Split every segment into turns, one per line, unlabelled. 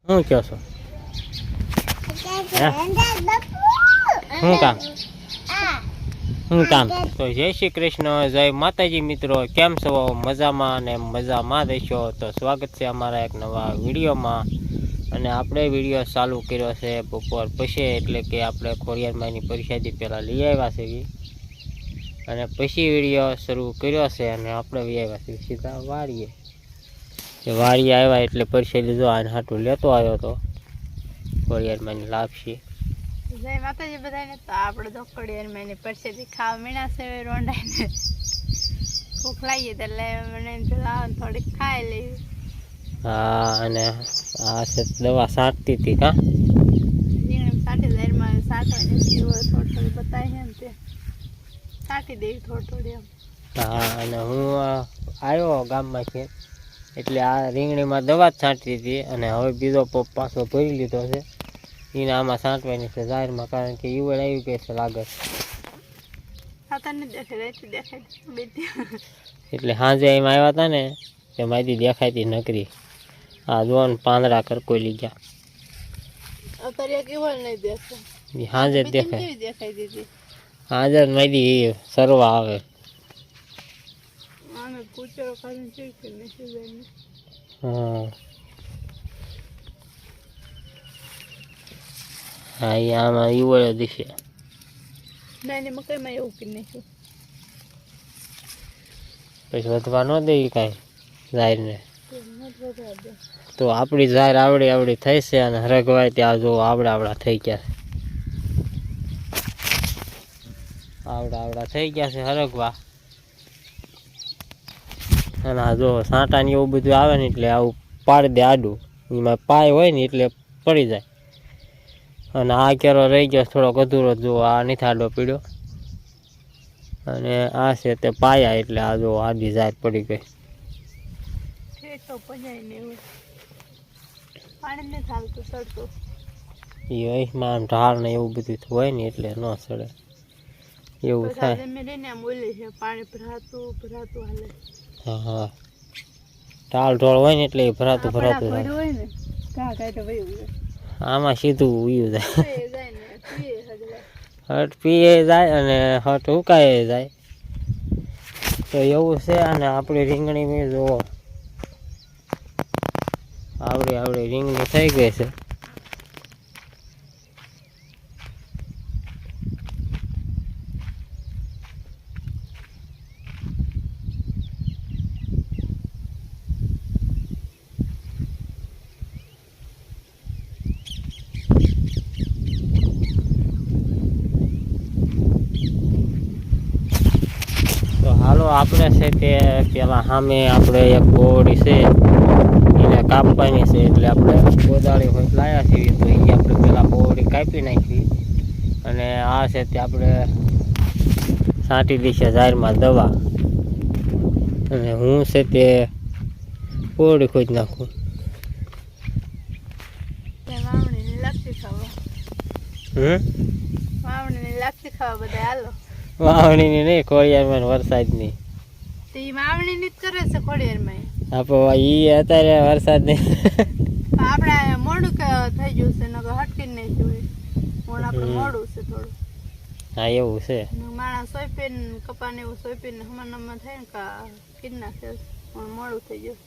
શું કહો છો? શું કામ? શું કામ? તો જય શ્રી કૃષ્ણ, જય માતાજી મિત્રો, કેમ છો? મજામાં અને મજામાં રહેશો. તો સ્વાગત છે અમારા એક નવા વિડીયોમાં. અને આપણે વિડીયો ચાલુ કર્યો છે બપોર પછી, એટલે કે આપણે ખોડિયારમાંની પરિષદી પહેલાં લઈ આવ્યા છે અને પછી વિડીયો શરૂ કર્યો છે. અને આપણે લઈ આવ્યા છીએ સીધા વાડીએ. વાડીએ આવ્યા એટલે પરિષદી જો આને હાટું લેતો આવ્યો હતો. ખોડિયારમાંની લાપસી.
જય માતાજી બધાને. તો આપણે તો ખોડિયારમાંની પરિષદી ખાવા મીણા છે રોંડાઈને. ભૂખ લાગી એટલે મને થોડીક ખાઈ લેવી.
હા, અને આ છે દવા છાંટતી હતી કા
રીંગણી છાંટી જાહેરમાં છાંટવાની થોડી બતાવી છે ને તે છાંટી દેવી થોડી.
હા, અને હું આવ્યો ગામમાંથી એટલે આ રીંગણીમાં દવા જ છાંટતી હતી. અને હવે બીજો પંપ પાછો ભરી લીધો છે, એને આમાં છાંટવાની છે જાહેરમાં, કારણ કે ઈવડ આવી ગઈ છે લાગે. એટલે સાંજે એમ આવ્યા હતા ને તે મારી દેખાતી નકરી. આ જો ને પાંદડા કરકોઈ લઈ ગયા. સાંજે જ દેખાય. સાંજે જ મારી સરવા આવે. હા, આમાં ઈવડે દિશે.
મકાઈમાં એવું કરી નાખ્યું
પછી વધવા ન દે કાંઈ જાહેરને. તો આપણી જાહેર આવડી થઈ છે, અને હરગવાય ત્યાં જો આવડા થઈ ગયા છે. આવડા થઈ ગયા છે હરગવા. અને આ જો સાંટા ને એવું બધું આવે ને એટલે આવું પાડી દે આડું. એમાં પાય હોય ને એટલે પડી જાય. અને આ કેરો રહી ગયો થોડોક અધૂરો, જો આ નથી આડો પીડ્યો. અને આ છે તે પાયા, એટલે આ જો આડી જાહેર પડી ગઈ. એમાં આમ ઢાળ ને એવું બધું હોય ને એટલે ન સડે, એવું થાય. હા, ઢાળ ઢોળ હોય ને એટલે ભરાતું આમાં સીધું ઉયું જાય. હટ પીએ જાય અને હટ ઉકાય જાય. તો એવું છે. અને આપણી રીંગણી જુઓ આવડી રીંગણી થઈ ગઈ છે. હાલો, આપણે છે તે પેલા સામે આપણે એક બોવડી છે એને કાપવાની છે, એટલે આપણે કોદાળી હોય લાયા છીએ. તો એ આપણે પેલા બોવડી કાપી નાખી. અને આ છે તે આપણે છાંટી દઈશે જાહેરમાં દવા. અને હું છે તે બોવડી ખોજી નાખું. વાવણીની નહીં, ખોડિયારમાં વરસાદની.
વાવણી કરે છે ખોડિયારમાં.
ઈ અત્યારે વરસાદ નહીં.
આપડે મોડું થઈ ગયું છે, હટકી નહીં જોયું મોડું છે થોડું.
હા, એવું છે.
માણસ સોયપીન કપાને એવું સોયપીન હમણાં થાય ને કીડ નાખે, મોડું થઈ ગયું.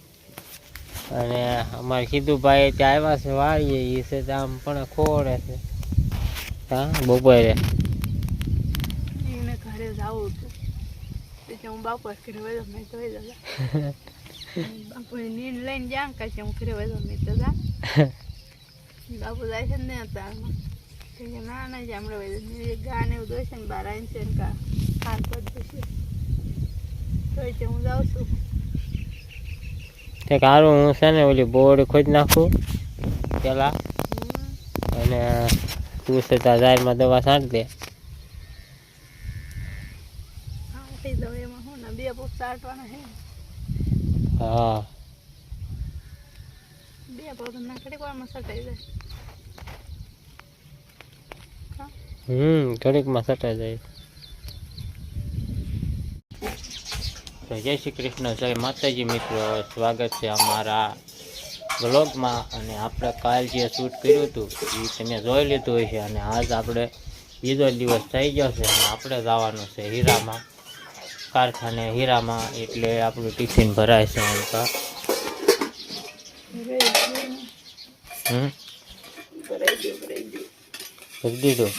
અને અમારે કીધું ભાઈ ત્યાં આવ્યા છે વાળીએ, એ છે આમ પણ ખોડે છે. હા, બપોરે
ઘરે જવું હતું, હું બાપુ ઘરે વધો મેં તો બાપુ નીંદ લઈને જામ કાશે, હું ઘરે વધો મેં તો જા. બાપુ જાય છે ને અત્યારમાં ના જામડે વધુ ગાને એવું દોય છે ને બહાર આવીને છે ને ખાર પડી જશે, તો હું જાઉં છું.
તે સારું, હું છે ને ઓલી બોવડી ખોજી નાખું પેલા. અને તું છે ત્યાં જાહેરમાં દવા છાંટી દે. હા,
બે પગ ના ઘડીક વારમાં સટાઈ જાય.
ઘડીકમાં સટાઈ જાય. તો જય શ્રી કૃષ્ણ, જય માતાજી મિત્રો, સ્વાગત છે અમારા વ્લોગમાં. અને આપણે કાલ જે શૂટ કર્યું હતું એ તમે જોઈ લીધું હશે. અને આજ આપણે બીજો દિવસ થઈ ગયો છે અને આપણે જવાનું છે હીરામાં, કારખાને હીરામાં. એટલે આપણું ટિફિન ભરાય છે એમ કા. કરી દીધું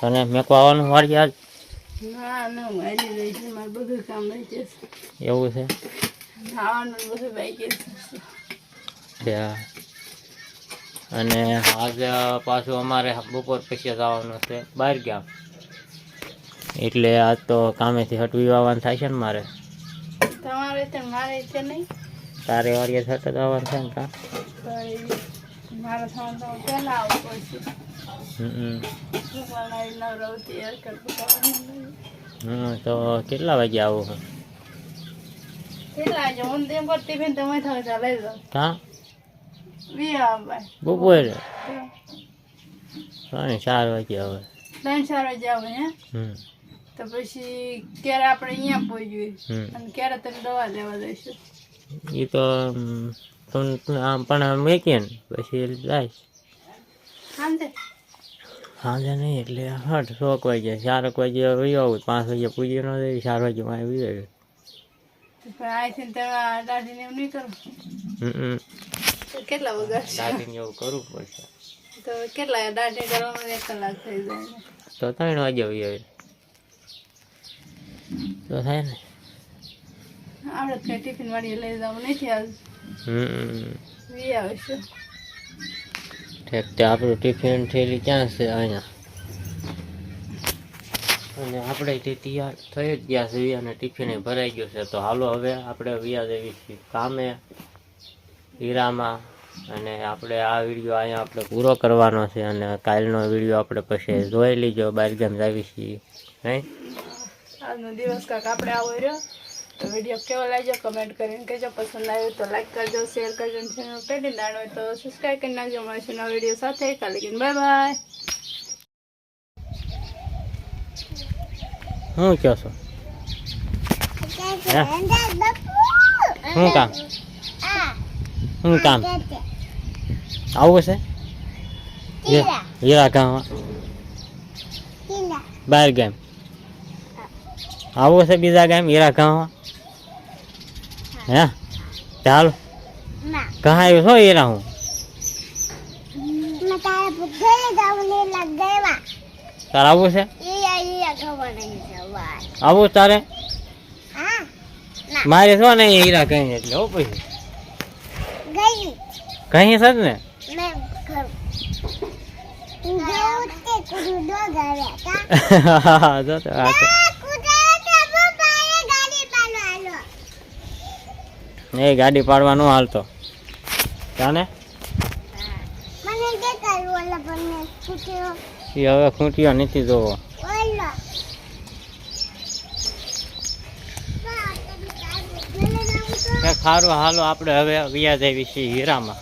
અને મેકવા આવવાનું વાળી આજ
ના ના મારી રહી છે, મારે બધું કામ રહી જશે.
એવું છે.
ખાવાનું બધું બાકી છે.
ત્યાં અને આજે પાછું અમારે બપોર પછી જવાનું છે બહાર ગામ. એટલે આજ તો કામેથી હટવી આવવાનું થાય છે ને મારે.
તમારે તો મારે છે નહીં.
તારે વાળીએ હટ આવવાનું છે ને કા.
મારા થવાનું તો પહેલાં આવવું પડશે.
તો કેટલા વાગે આવું હું?
કેટલા છે હું તેમ પર ટિફિન તમે થાવ ચાલે જાવ.
હા
ભાઈ
બપોરે 3-4 વાગે આવે.
3-4 વાગે આવે હે. તો પછી ક્યારે આપણે અહીંયા પહોંચીએ અને ક્યારે તમે દવા લેવા જઈશો?
એ તો આમ પણ મેકીએ ને પછી જાય
સાંજે.
સાંજે નહીં એટલે 8-9 વાગે, 4 વાગે વહી આવું. 5 વાગે પૂજી ન જાય, 4 વાગે માં આવી જાય.
અહીંથી તમે દાઢીને એવું નહીં કરો? તો કેટલા વગાડશે?
દાઢીને એવું કરવું પડશે.
તો કેટલા દાઢી કરવામાં 1 કલાક થઈ જાય?
તો 3 વાગે વહી આવે તો થાય ને.
આપણે કઈ ટિફિન વાળી લઈ જવું નથી આજ. વી આવશું.
ઠીક છે. આપણું ટિફિન થેલી ક્યાં છે? અહીંયા. અને આપણે તે તૈયાર થઈ જ ગયા છે અને ટિફિન ભરાઈ ગયું છે. તો હાલો હવે આપણે વ્યા જઈએ છીએ કામે હીરામાં. અને આપણે આ વિડીયો અહીંયા આપણે પૂરો કરવાનો છે. અને કાલનો વિડીયો આપણે પછી જોઈ લીજો. બહાર ગામ જાવી છીએ નહીં.
આજનો દિવસ કાંક આપણે આવો રહ્યો. તો વિડીયો કેવો લાગ્યો કમેન્ટ કરીને કહેજો. પસંદ આવ્યો તો લાઈક કરજો, શેર કરજો. ચેનલ પેટી નાનો હોય તો સબસ્ક્રાઈબ કરી નાખજો. મળીશું નવા વિડીયો સાથે. કાલે બાય બાય.
શું કહો છો? શું કામ? શું કામ આવું છે? હીરા ગામ બહાર ગામ આવું છે? બીજા ગામ હીરા ગામ? હે ચાલો કહા આવ્યો છો હીરા? હું તારે આવું છે? આવું તારે? મારે શું નહીં હીરા કઈ એટલે હો પછી કઈ છે ને. એ ગાડી પાડવા નો હાલતો જાને. એ હવે ખૂંટીઓ નથી જોવો. સારું હાલો આપણે હવે વ્યા જઈએ છીએ હીરામાં.